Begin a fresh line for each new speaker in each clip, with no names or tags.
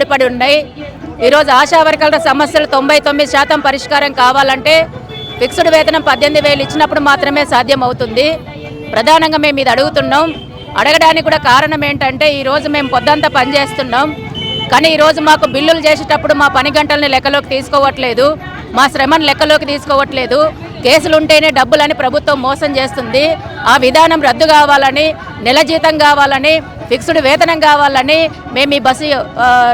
ముడిపడి ఉన్నాయి. ఈరోజు ఆశా వర్కర్ల సమస్యలు 99% పరిష్కారం కావాలంటే ఫిక్స్డ్ వేతనం 18,000 ఇచ్చినప్పుడు మాత్రమే సాధ్యం అవుతుంది. ప్రధానంగా మేము ఇది అడుగుతున్నాం. అడగడానికి కూడా కారణం ఏంటంటే ఈరోజు మేము పొద్దంతా పనిచేస్తున్నాం, కానీ ఈరోజు మాకు బిల్లులు చేసేటప్పుడు మా పని గంటల్ని లెక్కలోకి తీసుకోవట్లేదు, మా శ్రమను లెక్కలోకి తీసుకోవట్లేదు. కేసులు ఉంటేనే డబ్బులని ప్రభుత్వం మోసం చేస్తుంది. ఆ విధానం రద్దు కావాలని, నెల జీతం కావాలని, ఫిక్స్డ్ వేతనం కావాలని మేము ఈ బస్సు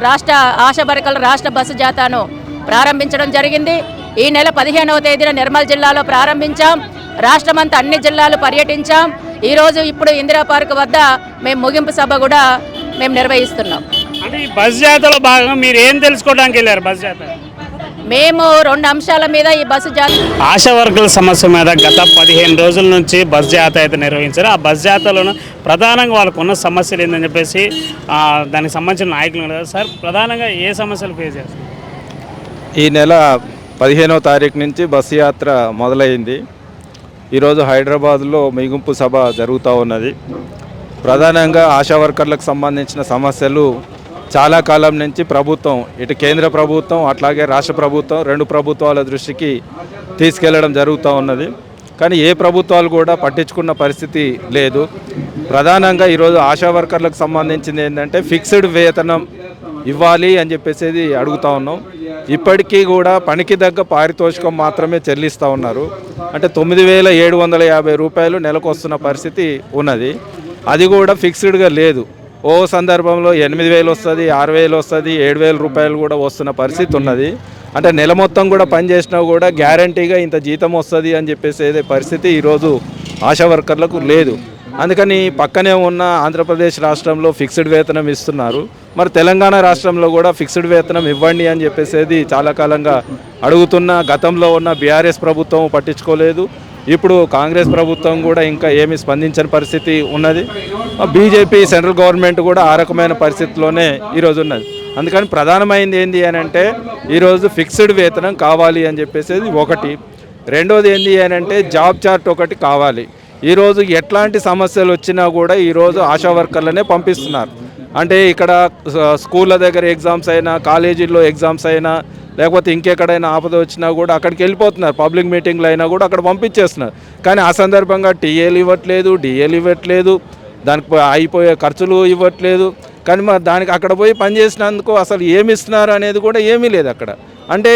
రాష్ట్ర ఆశా వర్కర్ల రాష్ట్ర బస్సు జాతాను ప్రారంభించడం జరిగింది. ఈ నెల 15వ తేదీన నిర్మల్ జిల్లాలో ప్రారంభించాం. రాష్ట్రమంతా అన్ని జిల్లాలు పర్యటించాం. ఈరోజు ఇప్పుడు ఇందిరా పార్క్ వద్ద మేము ముగింపు సభ కూడా మేము నిర్వహిస్తున్నాం.
అంటే ఈ బస్ జాతరలో భాగంగా మీరు ఏం తెలుసుకోవడానికి వెళ్ళారు? బస్ జాతర
మేము 2 అంశాల మీద ఈ బస్సు జాతర
ఆశా వర్కర్ల సమస్య మీద గత 15 రోజుల నుంచి బస్ జాతర అయితే నిర్వహించారు. ఆ బస్ జాతరలో ప్రధానంగా వాళ్ళకు ఉన్న సమస్యలు ఏంటని చెప్పేసి దానికి సంబంధించిన నాయకులు ఉన్నారు. సార్, ప్రధానంగా ఏ సమస్యలు ఫేస్ చేస్తారు?
ఈ నెల 15వ తారీఖు నుంచి బస్సు యాత్ర మొదలైంది. ఈరోజు హైదరాబాద్లో ముగింపు సభ జరుగుతూ ఉన్నది. ప్రధానంగా ఆశా వర్కర్లకు సంబంధించిన సమస్యలు చాలా కాలం నుంచి ప్రభుత్వం, ఇటు కేంద్ర ప్రభుత్వం అట్లాగే రాష్ట్ర ప్రభుత్వం 2 ప్రభుత్వాల దృష్టికి తీసుకెళ్లడం జరుగుతూ ఉన్నది. కానీ ఏ ప్రభుత్వాలు కూడా పట్టించుకున్న పరిస్థితి లేదు. ప్రధానంగా ఈరోజు ఆశా వర్కర్లకు సంబంధించింది ఏంటంటే ఫిక్స్డ్ వేతనం ఇవ్వాలి అని చెప్పేసి అడుగుతూ ఉన్నాం. ఇప్పటికీ కూడా పనికి తగ్గ పారితోషికం మాత్రమే చెల్లిస్తూ ఉన్నారు. అంటే 9,750 రూపాయలు నెలకు వస్తున్న పరిస్థితి ఉన్నది. అది కూడా ఫిక్స్డ్గా లేదు. ఓ సందర్భంలో 8,000 వస్తుంది, 6,000 వస్తుంది, 7,000 రూపాయలు కూడా వస్తున్న పరిస్థితి ఉన్నది. అంటే నెల మొత్తం కూడా పనిచేసినా కూడా గ్యారంటీగా ఇంత జీతం వస్తుంది అని చెప్పేసి పరిస్థితి ఈరోజు ఆశా వర్కర్లకు లేదు. అందుకని పక్కనే ఉన్న ఆంధ్రప్రదేశ్ రాష్ట్రంలో ఫిక్స్డ్ వేతనం ఇస్తున్నారు. మరి తెలంగాణ రాష్ట్రంలో కూడా ఫిక్స్డ్ వేతనం ఇవ్వండి అని చెప్పేసి చాలా కాలంగా అడుగుతున్న, గతంలో ఉన్న బీఆర్ఎస్ ప్రభుత్వం పట్టించుకోలేదు. ఇప్పుడు కాంగ్రెస్ ప్రభుత్వం కూడా ఇంకా ఏమీ స్పందించని పరిస్థితి ఉన్నది. బీజేపీ సెంట్రల్ గవర్నమెంట్ కూడా ఆ రకమైన పరిస్థితిలోనే ఈరోజు ఉన్నది. అందుకని ప్రధానమైనది ఏంటి అని అంటే ఈరోజు ఫిక్స్డ్ వేతనం కావాలి అని చెప్పేసి ఒకటి. రెండోది ఏంటి అని అంటే జాబ్ చార్ట్ ఒకటి కావాలి. ఈరోజు ఎట్లాంటి సమస్యలు వచ్చినా కూడా ఈరోజు ఆశా వర్కర్లనే పంపిస్తున్నారు. అంటే ఇక్కడ స్కూళ్ళ దగ్గర ఎగ్జామ్స్ అయినా, కాలేజీల్లో ఎగ్జామ్స్ అయినా, లేకపోతే ఇంకెక్కడైనా ఆపద వచ్చినా కూడా అక్కడికి వెళ్ళిపోతున్నారు. పబ్లిక్ మీటింగ్లు అయినా కూడా అక్కడ పంపించేస్తున్నారు. కానీ ఆ సందర్భంగా టీఏలు ఇవ్వట్లేదు, డిఏలు ఇవ్వట్లేదు, దానికి అయిపోయే ఖర్చులు ఇవ్వట్లేదు. కానీ మరి దానికి అక్కడ పోయి పనిచేసినందుకు అసలు ఏమి ఇస్తున్నారు అనేది కూడా ఏమీ లేదు అక్కడ. అంటే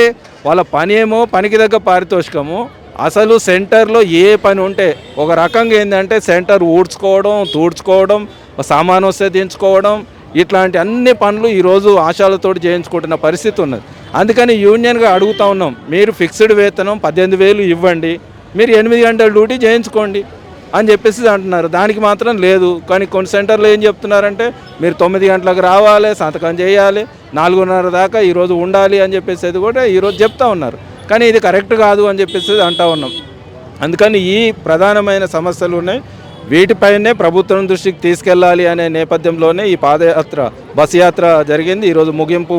వాళ్ళ పని ఏమో పనికి తగ్గ పారితోషికము. అసలు సెంటర్లో ఏ పని ఉంటే ఒక రకంగా ఏంటంటే సెంటర్ ఊడ్చుకోవడం, తూడ్చుకోవడం, సామాను వస్తే దించుకోవడం, ఇట్లాంటి అన్ని పనులు ఈరోజు ఆశాలతో చేయించుకుంటున్న పరిస్థితి ఉన్నది. అందుకని యూనియన్గా అడుగుతూ ఉన్నాం, మీరు ఫిక్స్డ్ వేతనం 18,000 ఇవ్వండి, మీరు 8 గంటల డ్యూటీ చేయించుకోండి అని చెప్పేసి అంటున్నారు. దానికి మాత్రం లేదు. కానీ కొన్ని సెంటర్లు ఏం చెప్తున్నారంటే మీరు 9 గంటలకు రావాలి, సంతకం చేయాలి, 4:30 దాకా ఈరోజు ఉండాలి అని చెప్పేసి కూడా ఈరోజు చెప్తా ఉన్నారు. కానీ ఇది కరెక్ట్ కాదు అని చెప్పేసి అంటూ ఉన్నాం. అందుకని ఈ ప్రధానమైన సమస్యలు ఉన్నాయి. వీటిపైనే ప్రభుత్వం దృష్టికి తీసుకెళ్ళాలి అనే నేపథ్యంలోనే ఈ పాదయాత్ర, బస్ యాత్ర జరిగింది. ఈరోజు ముగింపు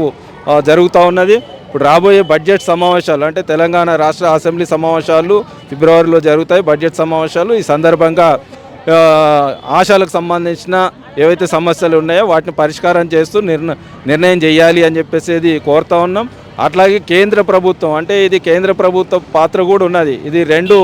జరుగుతూ ఉన్నది. ఇప్పుడు రాబోయే బడ్జెట్ సమావేశాలు, అంటే తెలంగాణ రాష్ట్ర అసెంబ్లీ సమావేశాలు ఫిబ్రవరిలో జరుగుతాయి, బడ్జెట్ సమావేశాలు. ఈ సందర్భంగా ఆశాలకు సంబంధించిన ఏవైతే సమస్యలు ఉన్నాయో వాటిని పరిష్కారం చేస్తూ నిర్ణయం చేయాలి అని చెప్పేసి కోరుతూ ఉన్నాం. అట్లాగే కేంద్ర ప్రభుత్వం, అంటే ఇది కేంద్ర ప్రభుత్వ పాత్ర కూడా ఉన్నది. ఇది 2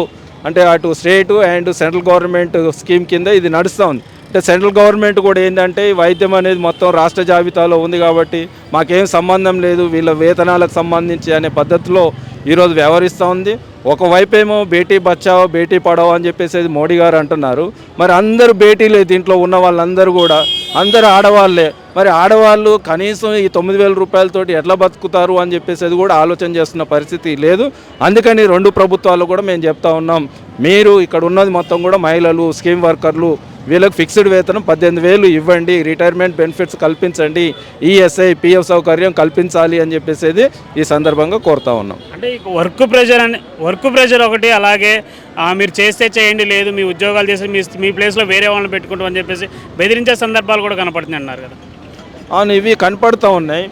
అంటే అటు స్టేటు అండ్ సెంట్రల్ గవర్నమెంట్ స్కీమ్ కింద ఇది నడుస్తూ ఉంది. అంటే సెంట్రల్ గవర్నమెంట్ కూడా ఏంటంటే వైద్యం అనేది మొత్తం రాష్ట్ర జాబితాలో ఉంది కాబట్టి మాకేం సంబంధం లేదు వీళ్ళ వేతనాలకు సంబంధించి అనే పద్ధతిలో ఈరోజు వ్యవహరిస్తూ ఉంది. ఒకవైపేమో బేటీ బచావో బేటీ పడావో అని చెప్పేసి మోడీ గారు అంటున్నారు. మరి అందరూ బేటీలే, దీంట్లో ఉన్న వాళ్ళందరూ కూడా అందరూ ఆడవాళ్ళే. మరి ఆడవాళ్ళు కనీసం ఈ 9,000 రూపాయలతోటి ఎట్లా బతుకుతారు అని చెప్పేసి కూడా ఆలోచన చేస్తున్న పరిస్థితి లేదు. అందుకని 2 ప్రభుత్వాలు కూడా మేము చెప్తా ఉన్నాం, మీరు ఇక్కడ ఉన్నది మొత్తం కూడా మహిళలు, స్కీమ్ వర్కర్లు, వీళ్ళకి ఫిక్స్డ్ వేతనం 18,000 ఇవ్వండి, రిటైర్మెంట్ బెనిఫిట్స్ కల్పించండి, ఈఎస్ఐ పిఎఫ్ సౌకర్యం కల్పించాలి అని చెప్పేసి ఈ సందర్భంగా కోరుతా ఉన్నాం.
అంటే వర్క్ ప్రెజర్ ఒకటి, అలాగే మీరు చేస్తే చేయండి, లేదు మీ ఉద్యోగాలు చేసి మీ ప్లేస్లో వేరే వాళ్ళని పెట్టుకుంటాం అని చెప్పేసి బెదిరించే సందర్భాలు కూడా కనపడుతున్నాయి అన్నారు కదా.
అవును, ఇవి కనపడుతూ ఉన్నాయి.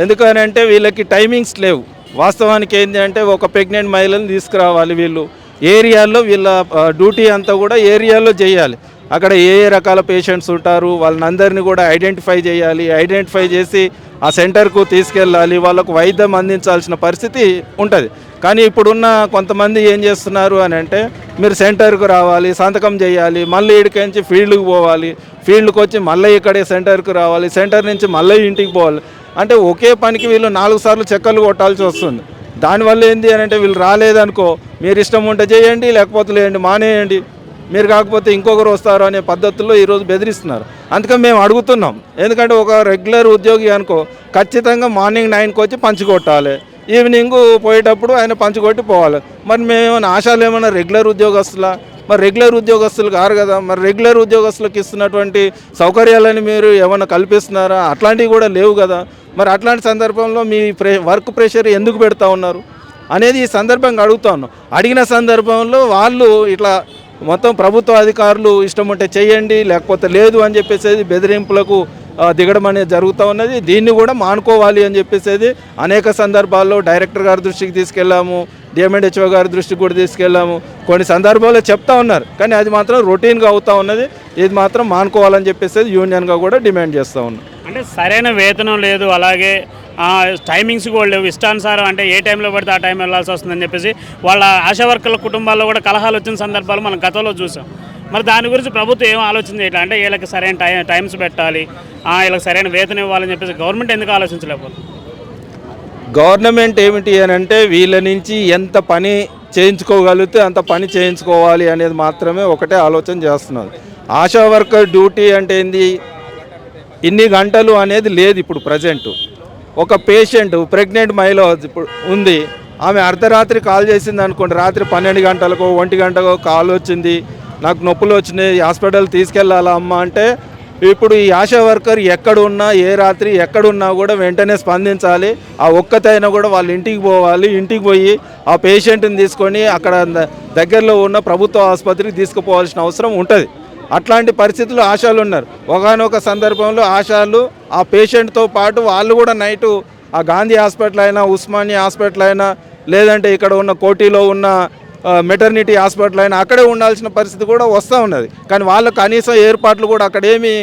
ఎందుకనంటే వీళ్ళకి టైమింగ్స్ లేవు. వాస్తవానికి ఏంటి అంటే ఒక ప్రెగ్నెంట్ మహిళలను తీసుకురావాలి, వీళ్ళు ఏరియాల్లో వీళ్ళ డ్యూటీ అంతా కూడా ఏరియాలో చేయాలి. అక్కడ ఏ ఏ రకాల పేషెంట్స్ ఉంటారు వాళ్ళందరినీ కూడా ఐడెంటిఫై చేయాలి. ఐడెంటిఫై చేసి ఆ సెంటర్కు తీసుకెళ్ళాలి, వాళ్ళకు వైద్యం అందించాల్సిన పరిస్థితి ఉంటుంది. కానీ ఇప్పుడున్న కొంతమంది ఏం చేస్తున్నారు అని అంటే, మీరు సెంటర్కు రావాలి, సంతకం చేయాలి, మళ్ళీ ఇక్కడికి ఫీల్డ్కి పోవాలి, ఫీల్డ్కి వచ్చి మళ్ళీ ఇక్కడే సెంటర్కు రావాలి, సెంటర్ నుంచి మళ్ళీ ఇంటికి పోవాలి. అంటే ఒకే పనికి వీళ్ళు 4 సార్లు చెక్కలు కొట్టాల్సి వస్తుంది. దానివల్ల ఏంటి అని అంటే, వీళ్ళు రాలేదనుకో మీరు ఇష్టం ఉంటే చేయండి, లేకపోతే లేండి మానేయండి, మీరు కాకపోతే ఇంకొకరు వస్తారు అనే పద్ధతుల్లో ఈరోజు బెదిరిస్తున్నారు. అందుకని మేము అడుగుతున్నాం, ఎందుకంటే ఒక రెగ్యులర్ ఉద్యోగి అనుకో ఖచ్చితంగా మార్నింగ్ 9కి వచ్చి పంచుకొట్టాలి, ఈవినింగ్ పోయేటప్పుడు ఆయన పంచుకొట్టి పోవాలి. మరి మేమేమైనా ఆశాలు ఏమైనా రెగ్యులర్ ఉద్యోగస్తులా? మరి రెగ్యులర్ ఉద్యోగస్తులు కారు కదా. మరి రెగ్యులర్ ఉద్యోగస్తులకు ఇస్తున్నటువంటి సౌకర్యాలని మీరు ఏమైనా కల్పిస్తున్నారా? అట్లాంటివి కూడా లేవు కదా. మరి అట్లాంటి సందర్భంలో మీ వర్క్ ప్రెషర్ ఎందుకు పెడతా ఉన్నారు అనేది ఈ సందర్భంగా అడుగుతా ఉన్నాం. అడిగిన సందర్భంలో వాళ్ళు ఇట్లా మొత్తం ప్రభుత్వ అధికారులు ఇష్టం ఉంటే చేయండి, లేకపోతే లేదు అని చెప్పేసి బెదిరింపులకు దిగడం అనేది జరుగుతూ ఉన్నది. దీన్ని కూడా మానుకోవాలి అని చెప్పేసి అనేక సందర్భాల్లో డైరెక్టర్ గారి దృష్టికి తీసుకెళ్ళాము, డిఎంఎండ్హెచ్ఓ గారి దృష్టికి కూడా తీసుకెళ్ళాము. కొన్ని సందర్భాల్లో చెప్తా ఉన్నారు, కానీ అది మాత్రం రొటీన్గా అవుతూ ఉన్నది. ఇది మాత్రం మానుకోవాలని చెప్పేసి యూనియన్గా కూడా డిమాండ్ చేస్తూ ఉన్నాం.
అంటే సరైన వేతనం లేదు, అలాగే టైమింగ్స్ కూడా లేవు, ఇష్టానుసారం అంటే ఏ టైంలో పడితే ఆ టైం వెళ్ళాల్సి వస్తుందని చెప్పేసి వాళ్ళ ఆశా వర్కర్ల కుటుంబాల్లో కూడా కలహాలు వచ్చిన సందర్భాలు మనం గతంలో చూసాం. మరి దాని గురించి ప్రభుత్వం ఏం ఆలోచన చేయట్లా? అంటే వీళ్ళకి సరైన టైమ్స్ పెట్టాలి, వీళ్ళకి సరైన వేతనం ఇవ్వాలని చెప్పేసి గవర్నమెంట్ ఎందుకు ఆలోచించలేకపోతుంది?
గవర్నమెంట్ ఏమిటి అని అంటే, వీళ్ళ నుంచి ఎంత పని చేయించుకోగలిగితే అంత పని చేయించుకోవాలి అనేది మాత్రమే ఒకటే ఆలోచన చేస్తున్నారు. ఆశా వర్కర్ డ్యూటీ అంటే ఏంది, ఇన్ని గంటలు అనేది లేదు. ఇప్పుడు ప్రజెంటు ఒక పేషెంట్ ప్రెగ్నెంట్ మహిళ ఇప్పుడు ఉంది, ఆమె అర్ధరాత్రి కాల్ చేసింది అనుకోండి, రాత్రి 12 గంటలకో 1 గంటకో కాల్ వచ్చింది, నాకు నొప్పులు వచ్చినాయి, హాస్పిటల్ తీసుకెళ్ళాలా అమ్మ అంటే, ఇప్పుడు ఈ ఆశా వర్కర్ ఎక్కడున్నా ఏ రాత్రి ఎక్కడున్నా కూడా వెంటనే స్పందించాలి. ఆ ఒక్కతైనా కూడా వాళ్ళ ఇంటికి పోవాలి, ఇంటికి పోయి ఆ పేషెంట్ని తీసుకొని అక్కడ దగ్గరలో ఉన్న ప్రభుత్వ ఆసుపత్రికి తీసుకుపోవాల్సిన అవసరం ఉంటుంది. అట్లాంటి పరిస్థితుల్లో ఆశాలు ఉన్నారు. ఒకనొక సందర్భంలో ఆశాలు ఆ పేషెంట్తో పాటు వాళ్ళు కూడా నైటు ఆ గాంధీ హాస్పిటల్ అయినా, ఉస్మానియా హాస్పిటల్ అయినా, లేదంటే ఇక్కడ ఉన్న కోటిలో ఉన్న మెటర్నిటీ హాస్పిటల్ అయినా అక్కడే ఉండాల్సిన పరిస్థితి కూడా వస్తూ ఉన్నది. కానీ వాళ్ళ కనీసం ఏర్పాట్లు కూడా అక్కడేమీ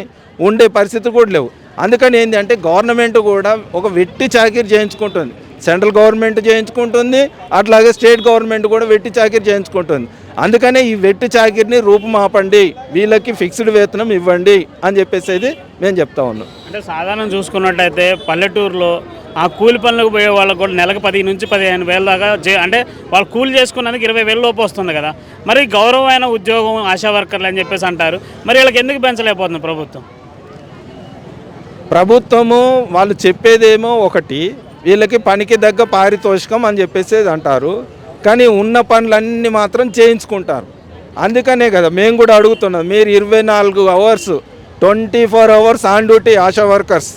ఉండే పరిస్థితి కూడా లేవు. అందుకని ఏంటి అంటే, గవర్నమెంట్ కూడా ఒక వెట్టి చాకిరి చేయించుకుంటుంది. సెంట్రల్ గవర్నమెంట్ చేయించుకుంటుంది, అట్లాగే స్టేట్ గవర్నమెంట్ కూడా వెట్టి చాకిరి చేయించుకుంటుంది. అందుకనే ఈ వెట్టి చాకిరిని రూపుమాపండి, వీళ్ళకి ఫిక్స్డ్ వేతనం ఇవ్వండి అని చెప్పేసి మేము చెప్తా ఉన్నాం.
అంటే సాధారణం చూసుకున్నట్టయితే పల్లెటూరులో ఆ కూలి పనులకు పోయే వాళ్ళకు కూడా నెలకు 10 నుంచి 15 వేల దాకా అంటే వాళ్ళు కూలి చేసుకున్నందుకు 20,000 లోపు వస్తుంది కదా. మరి గౌరవమైన ఉద్యోగం ఆశా వర్కర్లు అని చెప్పేసి అంటారు, మరి వీళ్ళకి ఎందుకు పెంచలేకపోతుంది ప్రభుత్వం?
ప్రభుత్వము వాళ్ళు చెప్పేదేమో ఒకటి, వీళ్ళకి పనికి తగ్గ పారితోషికం అని చెప్పేసి అంటారు, కానీ ఉన్న పనులన్నీ మాత్రం చేయించుకుంటారు. అందుకనే కదా మేము కూడా అడుగుతున్నాం, మీరు 24 hours 24 hours on duty ASHA workers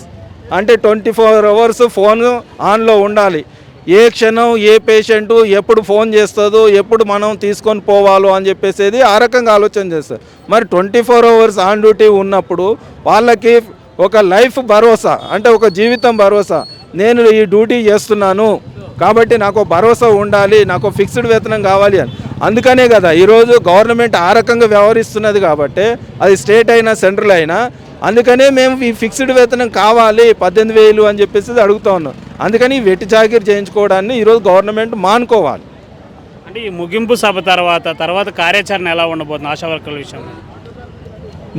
అంటే 24 అవర్స్ ఫోన్ ఆన్లో ఉండాలి. ఏ క్షణం ఏ పేషెంటు ఎప్పుడు ఫోన్ చేస్తుందో, ఎప్పుడు మనం తీసుకొని పోవాలో అని చెప్పేసి ఆ రకంగా ఆలోచన చేస్తారు. మరి 24 అవర్స్ ఆన్ డ్యూటీ ఉన్నప్పుడు వాళ్ళకి ఒక లైఫ్ భరోసా అంటే ఒక జీవితం భరోసా, నేను ఈ డ్యూటీ చేస్తున్నాను కాబట్టి నాకు భరోసా ఉండాలి, నాకు ఫిక్స్డ్ వేతనం కావాలి అని. అందుకనే కదా ఈరోజు గవర్నమెంట్ ఆ రకంగా వ్యవహరిస్తున్నది కాబట్టి, అది స్టేట్ అయినా సెంట్రల్ అయినా, అందుకనే మేము ఈ ఫిక్స్డ్ వేతనం కావాలి 18,000 అని చెప్పేసి అడుగుతూ ఉన్నాం. అందుకని వెట్టి చాకిరి చేయించుకోవడాన్ని ఈరోజు గవర్నమెంట్ మానుకోవాలి.
అంటే ఈ ముగింపు సభ తర్వాత కార్యాచరణ ఎలా ఉండబోతుంది ఆశా వర్కర్ల విషయంలో?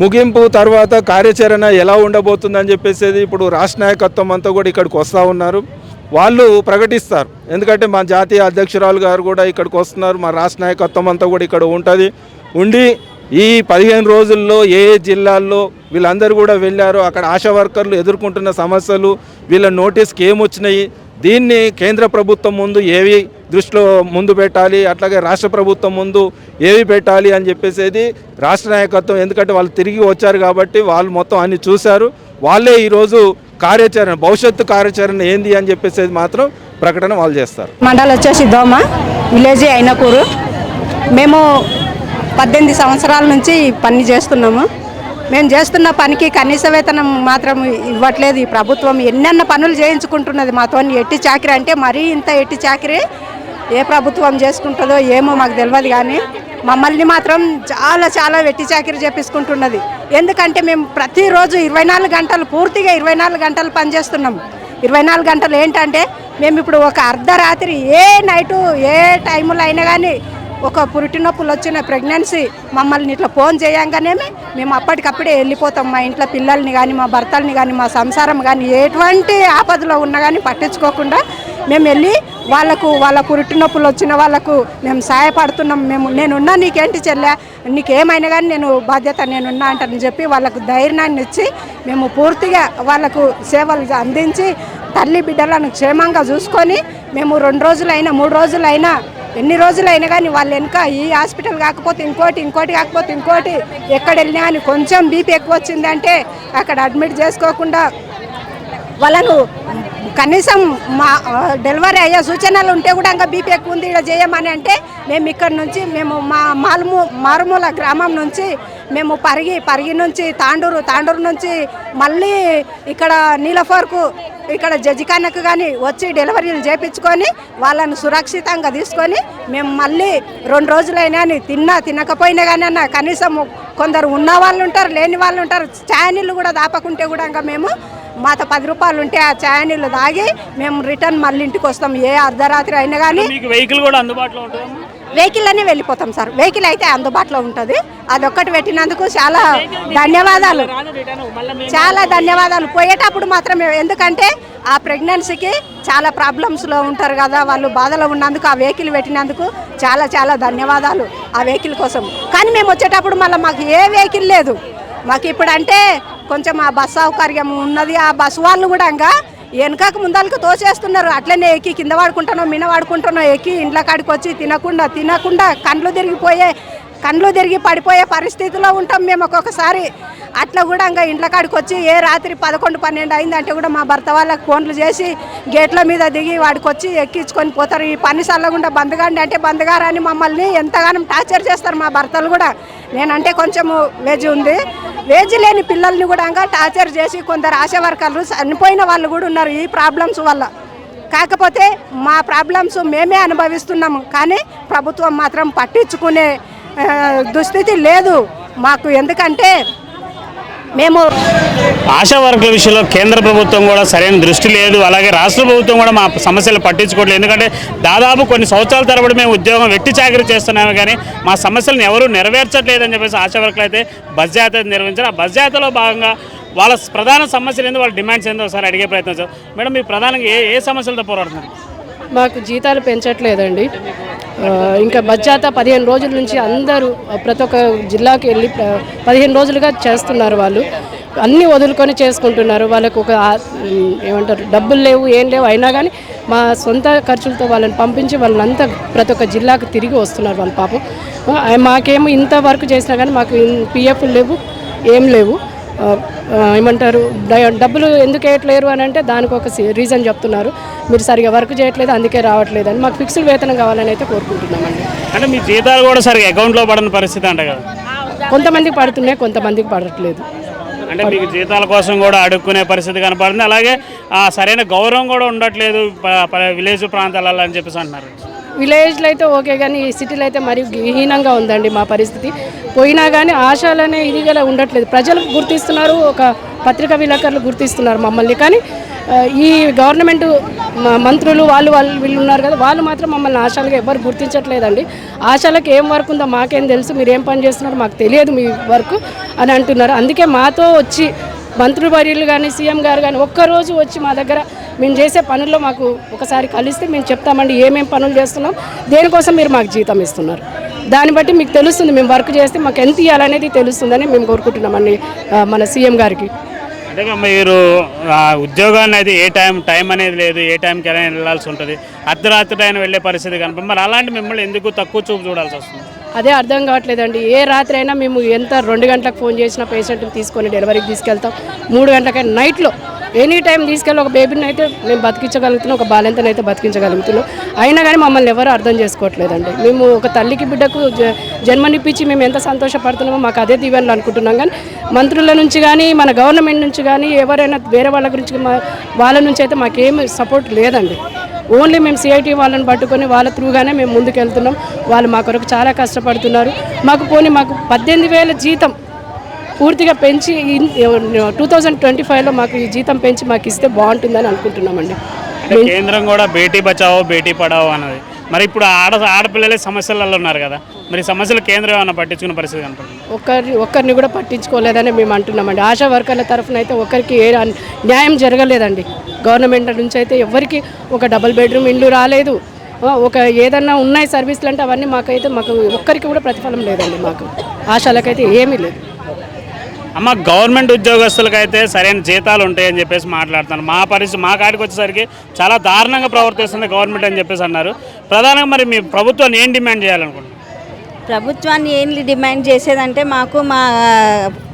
ముగింపు తర్వాత కార్యాచరణ ఎలా ఉండబోతుందని చెప్పేసి ఇప్పుడు రాష్ట్ర నాయకత్వం అంతా కూడా ఇక్కడికి వస్తూ ఉన్నారు, వాళ్ళు ప్రకటిస్తారు. ఎందుకంటే మా జాతీయ అధ్యక్షురాలు గారు కూడా ఇక్కడికి వస్తున్నారు, మా రాష్ట్ర నాయకత్వం అంతా కూడా ఇక్కడ ఉంటుంది. ఉండి ఈ 15 రోజుల్లో ఏ జిల్లాల్లో వీళ్ళందరూ కూడా వెళ్ళారు, అక్కడ ఆశా వర్కర్లు ఎదుర్కొంటున్న సమస్యలు, వీళ్ళ నోటీస్కి ఏమొచ్చినాయి, దీన్ని కేంద్ర ప్రభుత్వం ముందు ఏవి దృష్టిలో ముందు పెట్టాలి, అట్లాగే రాష్ట్ర ప్రభుత్వం ముందు ఏవి పెట్టాలి అని చెప్పేసి రాష్ట్ర నాయకత్వం, ఎందుకంటే వాళ్ళు తిరిగి వచ్చారు కాబట్టి వాళ్ళు మొత్తం అన్ని చూశారు, వాళ్ళే ఈరోజు కార్యాచరణ భవిష్యత్తు కార్యాచరణ ఏంది అని చెప్పేసి మాత్రం ప్రకటన వాళ్ళు చేస్తారు.
మండలం వచ్చేసి దోమ, విలేజ్ అయినకూరు. మేము 18 సంవత్సరాల నుంచి పని చేస్తున్నాము. మేము చేస్తున్న పనికి కనీస వేతనం మాత్రం ఇవ్వట్లేదు ఈ ప్రభుత్వం. ఎన్నెన్న పనులు చేయించుకుంటున్నది మాతో. ఎట్టి చాకిరి అంటే మరీ ఇంత ఎట్టి చాకిరి ఏ ప్రభుత్వం చేసుకుంటుందో ఏమో మాకు తెలియదు. కానీ మమ్మల్ని మాత్రం చాలా చాలా వెట్టి చాకిరి చేపించుకుంటున్నది. ఎందుకంటే మేము ప్రతిరోజు 24 గంటలు పూర్తిగా 24 గంటలు పనిచేస్తున్నాం. 24 గంటలు ఏంటంటే మేము ఇప్పుడు ఒక అర్ధరాత్రి ఏ నైటు ఏ టైంలో అయినా కానీ ఒక పురిటి నొప్పులు వచ్చిన ప్రెగ్నెన్సీ మమ్మల్ని ఇట్లా ఫోన్ చేయంగానే మేము అప్పటికప్పుడే వెళ్ళిపోతాం. మా ఇంట్లో పిల్లల్ని కానీ మా భర్తల్ని కానీ మా సంసారం కానీ ఎటువంటి ఆపదలో ఉన్నా కానీ పట్టించుకోకుండా మేము వెళ్ళి వాళ్ళ పురిటి నొప్పులు వచ్చిన వాళ్ళకు మేము సహాయపడుతున్నాం. నేనున్నా, నీకేంటి చెల్లె, నీకేమైనా కానీ నేను బాధ్యత నేనున్నా అంటని చెప్పి వాళ్ళకు ధైర్యాన్ని ఇచ్చి మేము పూర్తిగా వాళ్ళకు సేవలు అందించి తల్లి బిడ్డలను క్షేమంగా చూసుకొని మేము 2 రోజులైనా 3 రోజులైనా ఎన్ని రోజులైనా కానీ వాళ్ళు వెనుక ఈ హాస్పిటల్ కాకపోతే ఇంకోటి కాకపోతే ఇంకోటి ఎక్కడ వెళ్ళినా కానీ కొంచెం బీపీ ఎక్కువ వచ్చిందంటే అక్కడ అడ్మిట్ చేసుకోకుండా వాళ్ళను కనీసం మా డెలివరీ అయ్యే సూచనలు ఉంటే కూడా ఇంకా బీపీ ఎక్కువ ఉంది ఇక్కడ చేయమని అంటే మేము ఇక్కడ నుంచి మేము మా మారుమూల గ్రామం నుంచి మేము పరిగి నుంచి తాండూరు నుంచి మళ్ళీ ఇక్కడ నీలఫోర్కు ఇక్కడ జడ్జిఖానకు కానీ వచ్చి డెలివరీలు చేయించుకొని వాళ్ళను సురక్షితంగా తీసుకొని మేము మళ్ళీ 2 రోజులైనా తినకపోయినా కానీ అన్న కనీసం కొందరు ఉన్న వాళ్ళు ఉంటారు, లేని వాళ్ళు ఉంటారు. ఛాయనీళ్ళు కూడా దాపకుంటే కూడా ఇంకా మేము మాతో 10 రూపాయలు ఉంటే ఆ ఛాయనీళ్ళు తాగి మేము రిటర్న్ మళ్ళీ ఇంటికి వస్తాం. ఏ అర్ధరాత్రి అయినా కానీ
వెహికల్ కూడా అందుబాటులో ఉంటుంది.
వెహికల్లోనే వెళ్ళిపోతాం సార్. వెహికల్ అయితే అందుబాటులో ఉంటుంది. అదొక్కటి పెట్టినందుకు చాలా ధన్యవాదాలు, చాలా ధన్యవాదాలు. పోయేటప్పుడు మాత్రమే, ఎందుకంటే ఆ ప్రెగ్నెన్సీకి చాలా ప్రాబ్లమ్స్లో ఉంటారు కదా, వాళ్ళు బాధలో ఉన్నందుకు ఆ వెహికల్ పెట్టినందుకు చాలా చాలా ధన్యవాదాలు ఆ వెహికల్ కోసం. కానీ మేము వచ్చేటప్పుడు మళ్ళీ మాకు ఏ వెహికల్ లేదు. మాకు ఇప్పుడు అంటే కొంచెం ఆ బస్ సౌకర్యం ఉన్నది. ఆ బస్సు వాళ్ళు కూడా ఇంకా వెనకకు ముందరకు తోసేస్తున్నారు. అట్లనే ఎక్కి కింద వాడుకుంటున్నాం ఎక్కి ఇండ్ల కాడికి వచ్చి తినకుండా కండ్లు తిరిగి పడిపోయే పరిస్థితిలో ఉంటాం మేము ఒక్కొక్కసారి. అట్లా కూడా ఇంకా ఇండ్ల కాడికి వచ్చి ఏ రాత్రి 11-12 అయిందంటే కూడా మా భర్త వాళ్ళకి ఫోన్లు చేసి గేట్ల మీద దిగి వాడికి వచ్చి ఎక్కించుకొని పోతారు. ఈ పని సల్లగుండా బందగాండి అంటే బందగారని మమ్మల్ని ఎంతగానో టార్చర్ చేస్తారు మా భర్తలు కూడా. నేనంటే కొంచెము వేజ్ ఉంది, వేజ్ లేని పిల్లల్ని కూడా ఇంకా టార్చర్ చేసి కొందరు ఆశా వర్కర్లు చనిపోయిన వాళ్ళు కూడా ఉన్నారు ఈ ప్రాబ్లమ్స్ వల్ల. కాకపోతే మా ప్రాబ్లమ్స్ మేమే అనుభవిస్తున్నాము, కానీ ప్రభుత్వం మాత్రం పట్టించుకునే దుస్థితి లేదు మాకు. ఎందుకంటే మేము
ఆశా వర్కుల విషయంలో కేంద్ర ప్రభుత్వం కూడా సరైన దృష్టి లేదు, అలాగే రాష్ట్ర ప్రభుత్వం కూడా మా సమస్యలు పట్టించుకోవట్లేదు. ఎందుకంటే దాదాపు కొన్ని సంవత్సరాల తరబడి మేము ఉద్యోగం వెట్టి చాకరీ చేస్తున్నాము, కానీ మా సమస్యలను ఎవరూ నెరవేర్చట్లేదని చెప్పేసి ఆశా వర్కులు అయితే బస్ జాతర నిర్వహించారు. ఆ బస్ జాతరలో భాగంగా వాళ్ళ ప్రధాన సమస్యలు ఏందో, వాళ్ళ డిమాండ్స్ ఏందో ఒకసారి అడిగే ప్రయత్నం చేస్తారు. మేడం, మీ ప్రధానంగా ఏ సమస్యలతో పోరాడుతున్నారు?
మాకు జీతాలు పెంచట్లేదండి. ఇంకా బజ్జాత 15 రోజుల నుంచి అందరూ ప్రతి ఒక్క జిల్లాకి వెళ్ళి 15 రోజులుగా చేస్తున్నారు. వాళ్ళు అన్నీ వదులుకొని చేసుకుంటున్నారు. వాళ్ళకు ఒక ఏమంటారు, డబ్బులు లేవు, ఏం లేవు, అయినా కానీ మా సొంత ఖర్చులతో వాళ్ళని పంపించి వాళ్ళంతా ప్రతి ఒక్క జిల్లాకు తిరిగి వస్తున్నారు వాళ్ళ పాపం. మాకేమో ఇంత వర్క్ చేసినా కానీ మాకు పిఎఫ్లు లేవు, ఏం లేవు. ఏమంటారు, డబ్బులు ఎందుకు వేయట్లేరు అని అంటే దానికి ఒక రీజన్ చెప్తున్నారు, మీరు సరిగా వర్క్ చేయట్లేదు అందుకే రావట్లేదు అని. మాకు ఫిక్స్డ్ వేతనం కావాలని అయితే కోరుకుంటున్నామండి.
అంటే మీ జీతాలు కూడా సరిగా అకౌంట్లో పడని పరిస్థితి అంట కదా?
కొంతమందికి పడుతున్నాయి, కొంతమందికి పడట్లేదు.
అంటే మీకు జీతాల కోసం కూడా అడుక్కునే పరిస్థితి కనపడుతుంది, అలాగే సరైన గౌరవం కూడా ఉండట్లేదు విలేజ్ ప్రాంతాలలో అని చెప్పేసి అంటున్నారు.
విలేజ్లో అయితే ఓకే, కానీ ఈ సిటీలో అయితే మరి హీనంగా ఉందండి మా పరిస్థితి. పోయినా కానీ ఆశలనే ఇదిగా ఉండట్లేదు. ప్రజలు గుర్తిస్తున్నారు, ఒక పత్రికా విలేకరులు గుర్తిస్తున్నారు మమ్మల్ని, కానీ ఈ గవర్నమెంట్ మంత్రులు వీళ్ళు ఉన్నారు కదా, వాళ్ళు మాత్రం మమ్మల్ని ఆశాలుగా ఎవరు గుర్తించట్లేదండి. ఆశాలకు ఏం వర్క్ ఉందో మాకేం తెలుసు, మీరు ఏం పని చేస్తున్నారు మాకు తెలియదు మీ వర్క్ అని అంటున్నారు. అందుకే మాతో వచ్చి మంత్రివర్యులు కానీ సీఎం గారు కానీ ఒక్కరోజు వచ్చి మా దగ్గర మేము చేసే పనుల్లో మాకు ఒకసారి కలిస్తే మేము చెప్తామండి ఏమేమి పనులు చేస్తున్నాం, దేనికోసం మీరు మాకు జీతం ఇస్తున్నారు, దాన్ని బట్టి మీకు తెలుస్తుంది మేము వర్క్ చేస్తే మాకు ఎంత ఇవ్వాలనేది తెలుస్తుందని మేము కోరుకుంటున్నామండి మన సీఎం గారికి.
అంటే మీరు ఉద్యోగాన్ని అయితే ఏ టైం అనేది లేదు, ఏ టైంకి ఎలా వెళ్ళాల్సి ఉంటుంది, అర్ధరాత్రి అయినా వెళ్ళే పరిస్థితి కనుక మరి అలాంటి మిమ్మల్ని ఎందుకు తక్కువ చూపు చూడాల్సి వస్తుంది?
అదే అర్థం కావట్లేదండి. ఏ రాత్రి అయినా మేము ఎంత 2 గంటలకు ఫోన్ చేసిన పేషెంట్ని తీసుకొని డెలివరీకి తీసుకెళ్తాం, 3 గంటలకైనా నైట్లో ఎనీ టైం తీసుకెళ్ళి ఒక బేబీని అయితే మేము బతికించగలుగుతున్నాం, ఒక బాలింతను అయితే బతికించగలుగుతున్నాం. అయినా కానీ మమ్మల్ని ఎవరు అర్థం చేసుకోవట్లేదండి. మేము ఒక తల్లికి బిడ్డకు జన్మనిప్పించి మేము ఎంత సంతోషపడుతున్నామో మాకు అదే దీవెనలు అనుకుంటున్నాం, కానీ మంత్రుల నుంచి కానీ మన గవర్నమెంట్ నుంచి కానీ ఎవరైనా వేరే వాళ్ళ గురించి వాళ్ళ నుంచి అయితే మాకేం సపోర్ట్ లేదండి. ఓన్లీ మేము సిఐటి వాళ్ళని పట్టుకొని వాళ్ళ త్రూగానే మేము ముందుకు వెళ్తున్నాం. వాళ్ళు మా కొరకు చాలా కష్టపడుతున్నారు. మాకు 18,000 జీతం పూర్తిగా పెంచి 2025లో మాకు ఈ జీతం పెంచి మాకు ఇస్తే బాగుంటుందని అనుకుంటున్నామండి.
కేంద్రం కూడా బేటీ బచావో బేటీ పడావో అన్నది. మరి ఇప్పుడు ఆడపిల్లలే సమస్యలలో ఉన్నారు కదా, మరి సమస్యలు కేంద్రం ఏమైనా పట్టించుకునే పరిస్థితి కనపడుతుంది?
ఒక్కరిని కూడా పట్టించుకోలేదని మేము అంటున్నామండి. ఆశా వర్కర్ల తరఫున అయితే ఒక్కరికి ఏ న్యాయం జరగలేదండి. గవర్నమెంట్ నుంచి అయితే ఎవరికి ఒక డబుల్ బెడ్రూమ్ ఇల్లు రాలేదు. ఒక ఏదన్నా ఉన్నాయి సర్వీసులు అంటే అవన్నీ మాకు ఒక్కరికి కూడా ప్రతిఫలం లేదండి. మాకు ఆశాలకైతే ఏమీ లేదు.
అమ్మ, గవర్నమెంట్ ఉద్యోగస్తులకైతే సరైన జీతాలు ఉంటాయని చెప్పేసి మాట్లాడుతున్నారు. మా కాడికి వచ్చేసరికి చాలా దారుణంగా ప్రవర్తిస్తుంది గవర్నమెంట్ అని చెప్పేసి అన్నారు. ప్రధానంగా మరి మీ ప్రభుత్వాన్ని ఏం డిమాండ్ చేయాలనుకుంటున్నారు?
ప్రభుత్వాన్ని ఏం డిమాండ్ చేసేదంటే మాకు మా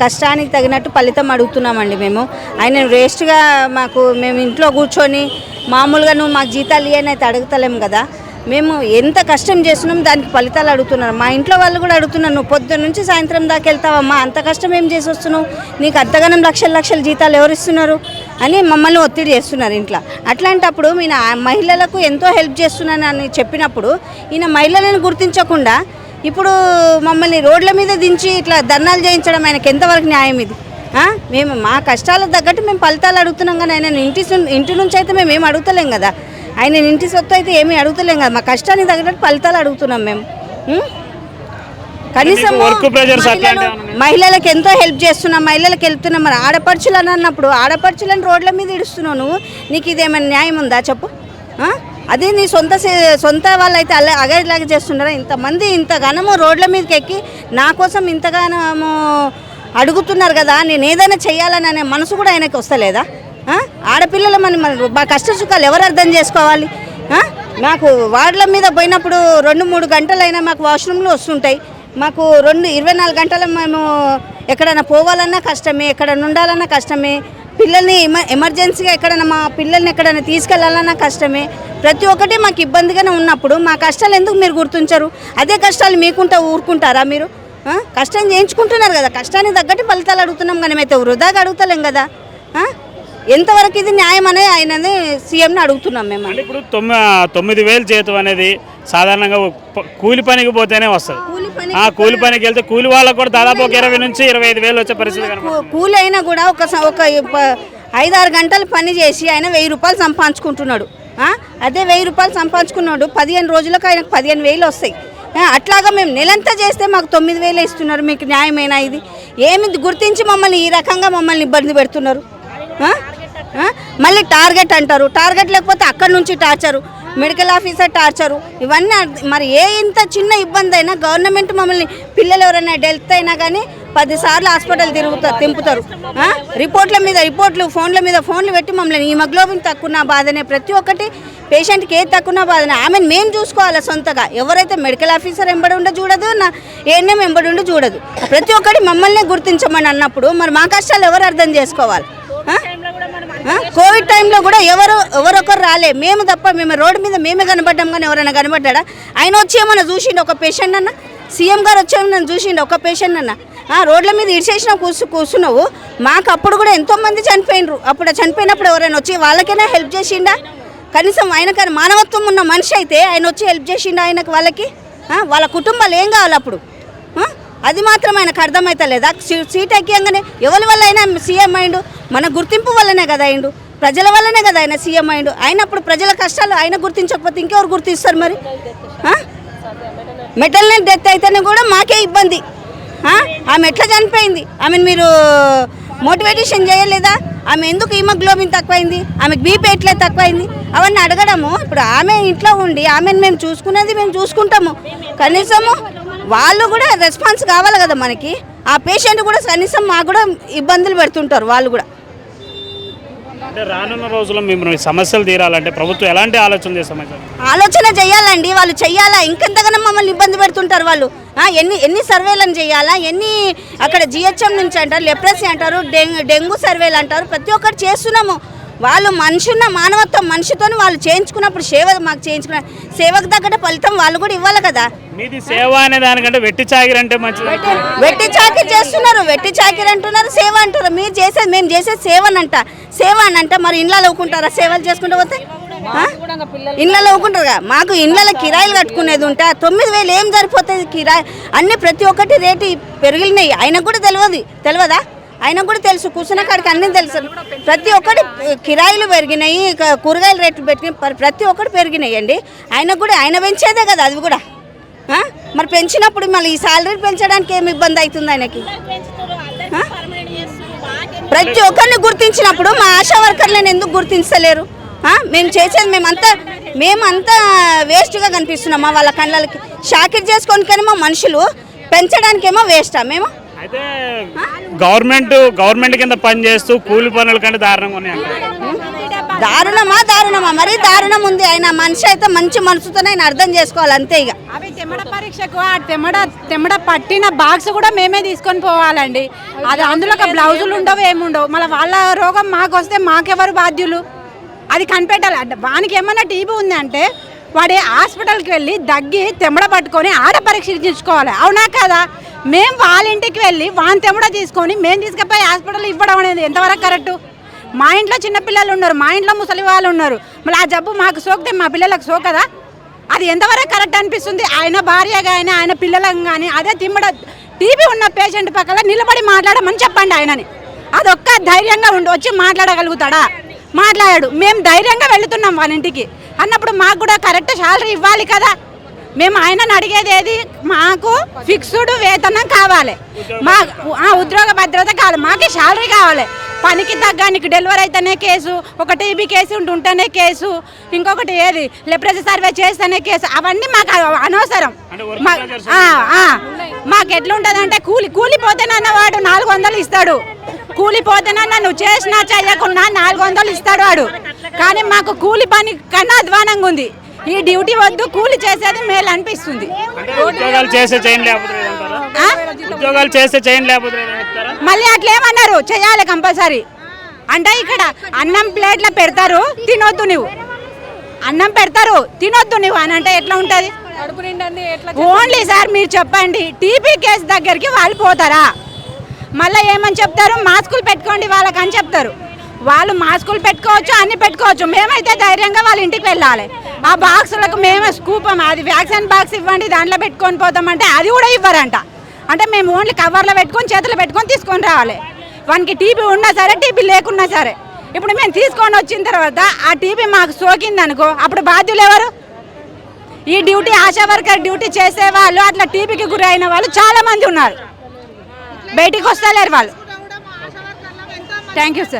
కష్టానికి తగినట్టు ఫలితం అడుగుతున్నామండి. మేము ఆయన వేస్ట్గా మేము ఇంట్లో కూర్చొని మామూలుగా నువ్వు మాకు జీతాలు ఇవ్వని అయితే అడుగుతలేము కదా. మేము ఎంత కష్టం చేస్తున్నాం దానికి ఫలితాలు అడుగుతున్నారు. మా ఇంట్లో వాళ్ళు కూడా అడుగుతున్నారు, నువ్వు పొద్దున్న నుంచి సాయంత్రం దాకా వెళ్తావమ్మా, అంత కష్టం ఏం చేసి వస్తున్నావు, నీకు అంతగానం లక్షల జీతాలు ఎవరు ఇస్తున్నారు అని మమ్మల్ని ఒత్తిడి చేస్తున్నారు ఇంట్లో. అట్లాంటప్పుడు ఈయన మహిళలకు ఎంతో హెల్ప్ చేస్తున్నానని చెప్పినప్పుడు ఈయన మహిళలను గుర్తించకుండా ఇప్పుడు మమ్మల్ని రోడ్ల మీద దించి ఇట్లా ధర్నాలు చేయించడం ఆయనకి ఎంతవరకు న్యాయం ఇది? మేము మా కష్టాలకు తగ్గట్టు మేము ఫలితాలు అడుగుతున్నాం కానీ ఆయన ఇంటి నుంచి అయితే మేము ఏం అడుగుతలేం కదా. ఆయన ఇంటి సొత్తు అయితే ఏమీ అడుగుతలేం కదా. మా కష్టానికి తగ్గట్టు ఫలితాలు అడుగుతున్నాం మేము. కనీసం మహిళలకు ఎంతో హెల్ప్ చేస్తున్నాం, మహిళలకు వెళ్తున్నాం. మరి ఆడపడుచులు అని అన్నప్పుడు ఆడపడుచులను రోడ్ల మీద ఇడుస్తున్నావు నువ్వు, నీకు ఇదేమైనా న్యాయం ఉందా చెప్పు? అదే నీ సొంత వాళ్ళు అయితే అగేలాగా చేస్తున్నారా? ఇంతమంది ఇంతగానము రోడ్ల మీదకి ఎక్కి నా కోసం ఇంతగానము అడుగుతున్నారు కదా, నేను ఏదైనా చెయ్యాలని అనే మనసు కూడా ఆయనకి వస్తలేదా? ఆడపిల్లలు మా కష్ట సుఖాలు ఎవరు అర్థం చేసుకోవాలి? మాకు వార్డుల మీద పోయినప్పుడు 2-3 గంటలైనా మాకు వాష్రూమ్లు వస్తుంటాయి. మాకు 24 గంటలు మేము ఎక్కడైనా పోవాలన్నా కష్టమే, ఎక్కడైనా ఉండాలన్నా కష్టమే. పిల్లల్ని ఎమర్జెన్సీగా ఎక్కడైనా మా పిల్లల్ని ఎక్కడైనా తీసుకెళ్లాలన్నా కష్టమే. ప్రతి ఒక్కటి మాకు ఇబ్బందిగానే ఉన్నప్పుడు మా కష్టాలు ఎందుకు మీరు గుర్తించరు? అదే కష్టాలు మీకుంటా ఊరుకుంటారా మీరు? కష్టం చేయించుకుంటున్నారు కదా, కష్టానికి తగ్గట్టు ఫలితాలు అడుగుతున్నాం కానీ అయితే వృధాగా అడుగుతలేం కదా. ఎంతవరకు ఇది న్యాయం అనే ఆయనని సీఎంని అడుగుతున్నాం మేము.
ఇప్పుడు 9,000 జీతం అనేది సాధారణంగా కూలి పనికి పోతేనే వస్తుంది. కూలి పనికి వెళ్తే కూలి వాళ్ళకు కూడా దాదాపు 20,000 నుంచి 25,000 వచ్చే పరిస్థితి.
కూలి అయినా కూడా ఒక 5-6 గంటలు పని చేసి ఆయన 1,000 రూపాయలు సంపాదించుకుంటున్నాడు. అదే 1,000 రూపాయలు సంపాదించుకున్నాడు 15 రోజులకు ఆయనకు 15,000 వస్తాయి. అట్లాగా మేము నెలంతా చేస్తే మాకు 9,000 ఇస్తున్నారు. మీకు న్యాయమేనా ఇది? ఏమి గుర్తించి మమ్మల్ని ఈ రకంగా మమ్మల్ని ఇబ్బంది పెడుతున్నారు? మళ్ళీ టార్గెట్ అంటారు, టార్గెట్ లేకపోతే అక్కడి నుంచి టార్చరు, మెడికల్ ఆఫీసర్ టార్చరు. ఇవన్నీ మరి ఇంత చిన్న ఇబ్బంది అయినా గవర్నమెంట్ మమ్మల్ని పిల్లలు ఎవరైనా డెల్త్ అయినా కానీ 10 సార్లు హాస్పిటల్ తింపుతారు. రిపోర్ట్ల మీద రిపోర్ట్లు, ఫోన్ల మీద ఫోన్లు పెట్టి మమ్మల్ని హిమోగ్లోబిన్ తక్కువ బాధనే, ప్రతి ఒక్కటి పేషెంట్కి ఏది తక్కువ బాధనే ఆమెను మేము చూసుకోవాలి సొంతగా. ఎవరైతే మెడికల్ ఆఫీసర్ ఎంబడి ఉండి చూడదు, నా ఏఎన్ఎం ఎంబడి ఉండి చూడదు. ప్రతి ఒక్కటి మమ్మల్ని గుర్తించమని అన్నప్పుడు మరి మా కష్టాలు ఎవరు అర్థం చేసుకోవాలి? కోవిడ్ టైంలో కూడా ఎవరొకరు రాలే, మేము తప్ప. మేము రోడ్డు మీద మేమే కనబడ్డాం కానీ ఎవరైనా కనబడ్డా? ఆయన వచ్చి ఏమన్నా చూసిండు ఒక పేషెంట్ అన్న? సీఎం గారు వచ్చేమన్నా చూసిండు ఒక పేషెంట్ అన్న? రోడ్ల మీద ఇడిచేసిన కూర్చున్నావు. మాకు అప్పుడు కూడా ఎంతోమంది చనిపోయినరు. అప్పుడు చనిపోయినప్పుడు ఎవరైనా వచ్చి వాళ్ళకైనా హెల్ప్ చేసిండా? కనీసం ఆయనకైనా మానవత్వం ఉన్న మనిషి అయితే ఆయన వచ్చి హెల్ప్ చేసిండా ఆయనకు? వాళ్ళ కుటుంబాలు ఏం కావాలి అప్పుడు? అది మాత్రం ఆయనకు అర్థమవుతలేదా? సీట్ ఎక్కియంగానే ఎవరి వల్ల అయినా సీఎం అయిండు? మన గుర్తింపు వల్లనే కదా అయిండు, ప్రజల వల్లనే కదా ఆయన సీఎం అయిండు. అయినప్పుడు ప్రజల కష్టాలు ఆయన గుర్తించకపోతే ఇంకెవరు గుర్తిస్తారు మరి? మెటర్నల్ డెత్ అయితేనే కూడా మాకే ఇబ్బంది. ఆమె ఎట్లా చనిపోయింది? ఆమెను మీరు మోటివేషన్ చేయలేదా? ఆమె ఎందుకు హిమోగ్లోబిన్ తక్కువైంది, ఆమెకు బీపీ ఎట్లా తక్కువైంది, అవన్నీ అడగడము. ఇప్పుడు ఆమె ఇంట్లో ఉండి ఆమెను మేము చూసుకునేది మేము చూసుకుంటాము. కనీసము వాళ్ళు కూడా రెస్పాన్స్ కావాలి కదా మనకి. ఆ పేషెంట్ కూడా కనీసం మాకు కూడా ఇబ్బందులు పెడుతుంటారు వాళ్ళు కూడా.
అంటే రానున్న రోజుల్లో మేము సమస్యలు తీరాలంటే ప్రభుత్వం ఎలాంటి ఆలోచన
చేయాలండి? వాళ్ళు చెయ్యాలా? ఇంకెంతగానో మమ్మల్ని ఇబ్బంది పెడుతుంటారు వాళ్ళు. ఎన్ని సర్వేలను చేయాలా? అక్కడ జిహెచ్ఎం నుంచి అంటారు, లెప్రసీ అంటారు, డెంగ్యూ సర్వేలు అంటారు, ప్రతి ఒక్కటి చేస్తున్నాము. వాళ్ళు మనిషిన్న మానవత్వం మనిషితోని వాళ్ళు చేయించుకున్నప్పుడు సేవ మాకు చేయించుకున్న సేవకు తగ్గట్టు ఫలితం వాళ్ళు కూడా ఇవ్వాలి కదా.
మీది సేవ అనే దానికంటే వెట్టి చాకిరి అంటే మంచిది.
వెట్టి చాకిరి చేస్తున్నారు, వెట్టి చాకిరి అంటున్నారు, సేవ అంటారు. మేము చేసేది సేవ అని అంట మరి ఇంట్లో అవ్వుకుంటారా సేవలు చేసుకుంటూ పోతే? ఇళ్ళలో ఊకుంటారుగా, మాకు ఇళ్ళలో కిరాయిలు కట్టుకునేది ఉంటే 9,000 ఏం సరిపోతుంది కిరాయి? అన్నీ ప్రతి ఒక్కటి రేటు పెరిగినాయి. ఆయనకు కూడా తెలియదా? ఆయనకు కూడా తెలుసు, కూర్చున్న కాడికి అన్నీ తెలుసు. ప్రతి ఒక్కటి కిరాయిలు పెరిగినాయి, కూరగాయల రేట్లు పెట్టినాయి, ప్రతి ఒక్కటి పెరిగినాయి అండి. ఆయనకు కూడా ఆయన పెంచేదే కదా అది కూడా. మరి పెంచినప్పుడు మళ్ళీ ఈ సాలరీ పెంచడానికి ఏమి ఇబ్బంది అవుతుంది ఆయనకి? ప్రతి ఒక్కరిని గుర్తించినప్పుడు మా ఆశా వర్కర్లను ఎందుకు గుర్తించలేరు? మేము చేసేది మేమంతా వేస్ట్గా కనిపిస్తున్నామా వాళ్ళ కళ్ళకి? షాకిట్ చేసుకోనికేమో మనుషులు, పెంచడానికేమో వేస్టా మేము?
అయితే గవర్నమెంట్ కింద పని చేస్తూ కూలి పనుల కంటే దారుణంగా ఉన్నాయి.
దారుణమా మరీ దారుణం ఉంది. ఆయన మనిషి అయితే మంచి మనసుతోనే ఆయన అర్థం చేసుకోవాలి, అంతే. ఇక
అవి తెమ్మడ పరీక్షకు ఆ తెమ్మడ పట్టిన బాక్స్ కూడా మేమే తీసుకొని పోవాలండి. అది అందులో బ్లౌజులు ఉండవు, ఏముండవు. మళ్ళీ వాళ్ళ రోగం మాకు వస్తే మాకెవరు బాధ్యులు? అది కనిపెట్టాలి. వానికి ఏమన్నా టీబీ ఉందంటే వాడి హాస్పిటల్కి వెళ్ళి దగ్గి తెమ్మడ పట్టుకొని ఆడ పరీక్షించుకోవాలి, అవునా కదా? మేము వాళ్ళ ఇంటికి వెళ్ళి వాని తెమ్మడ తీసుకొని మేము తీసుకుపోయి హాస్పిటల్ ఇవ్వడం అనేది ఎంతవరకు కరెక్టు? మా ఇంట్లో చిన్నపిల్లలు ఉన్నారు, మా ఇంట్లో ముసలి వాళ్ళు ఉన్నారు. మళ్ళీ ఆ జబ్బు మాకు సోకితే మా పిల్లలకు సోకదా? అది ఎంతవరకు కరెక్ట్ అనిపిస్తుంది? ఆయన భార్య కానీ ఆయన పిల్లలకు కానీ అదే టీబీ ఉన్న పేషెంట్ పక్కన నిలబడి మాట్లాడమని చెప్పండి ఆయనని. అదొక్క ధైర్యంగా వచ్చి మాట్లాడగలుగుతాడా? మాట్లాడాడు. మేము ధైర్యంగా వెళుతున్నాం వాళ్ళ ఇంటికి అన్నప్పుడు మాకు కూడా కరెక్ట్ శాలరీ ఇవ్వాలి కదా. మేము ఆయనను అడిగేది ఏది? మాకు ఫిక్స్డ్ వేతనం కావాలి, మా ఉద్యోగ భద్రత కావాలి, మాకే శాలరీ కావాలి. పనికి తగ్గానికి డెలివరీ అయితేనే కేసు, ఒక టీబీ కేసు ఉంటేనే కేసు, ఇంకొకటి ఏది లెప్రసీ సర్వే చేస్తేనే కేసు. అవన్నీ మాకు అనవసరం. మాకు ఎట్లుంటుంది అంటే కూలిపోతేనన్న వాడు 400 ఇస్తాడు, కూలిపోతేనన్నా నువ్వు చేసినా చెయ్యకున్నా 400 ఇస్తాడు వాడు. కానీ మాకు కూలి పని కన్నా అధ్వానంగా ఉంది. ఈ డ్యూటీ వద్దు, కూలి చేసేది మేలు అనిపిస్తుంది.
ఉద్యోగాలు చేస్తే చేయండి లేకపోతే
మళ్ళీ అట్లేమన్నారు, చెయ్యాలి కంపల్సరీ. అంటే ఇక్కడ అన్నం ప్లేట్లో పెడతారు, తినొద్దు నువ్వు. అన్నం పెడతారు, తినొద్దు నువ్వు అని అంటే ఎట్లా ఉంటుంది? ఓన్లీ సార్ మీరు చెప్పండి, టీబీ కేసు దగ్గరికి వాళ్ళు పోతారా? మళ్ళీ ఏమని చెప్తారు? మాస్కులు పెట్టుకోండి వాళ్ళకి అని చెప్తారు. వాళ్ళు మాస్కులు పెట్టుకోవచ్చు, అన్ని పెట్టుకోవచ్చు. మేమైతే ధైర్యంగా వాళ్ళ ఇంటికి వెళ్ళాలి. ఆ బాక్సులకు మేమే స్కూపం, అది వ్యాక్సిన్ బాక్స్ ఇవ్వండి దాంట్లో పెట్టుకొని పోతామంటే అది కూడా ఇవ్వరంట. అంటే మేము ఓన్లీ కవర్లో పెట్టుకొని చేతులు పెట్టుకొని తీసుకొని రావాలి. వానికి టీబీ ఉన్నా సరే టీబీ లేకున్నా సరే. ఇప్పుడు మేము తీసుకొని వచ్చిన తర్వాత ఆ టీబీ మాకు సోకింది అనుకో, అప్పుడు బాధ్యులు ఎవరు? ఈ డ్యూటీ ఆశా వర్కర్ డ్యూటీ చేసే వాళ్ళు అట్లా టీబీకి గురి అయిన వాళ్ళు చాలా మంది ఉన్నారు, బయటికి వస్తలేరు వాళ్ళు. Thank you sir.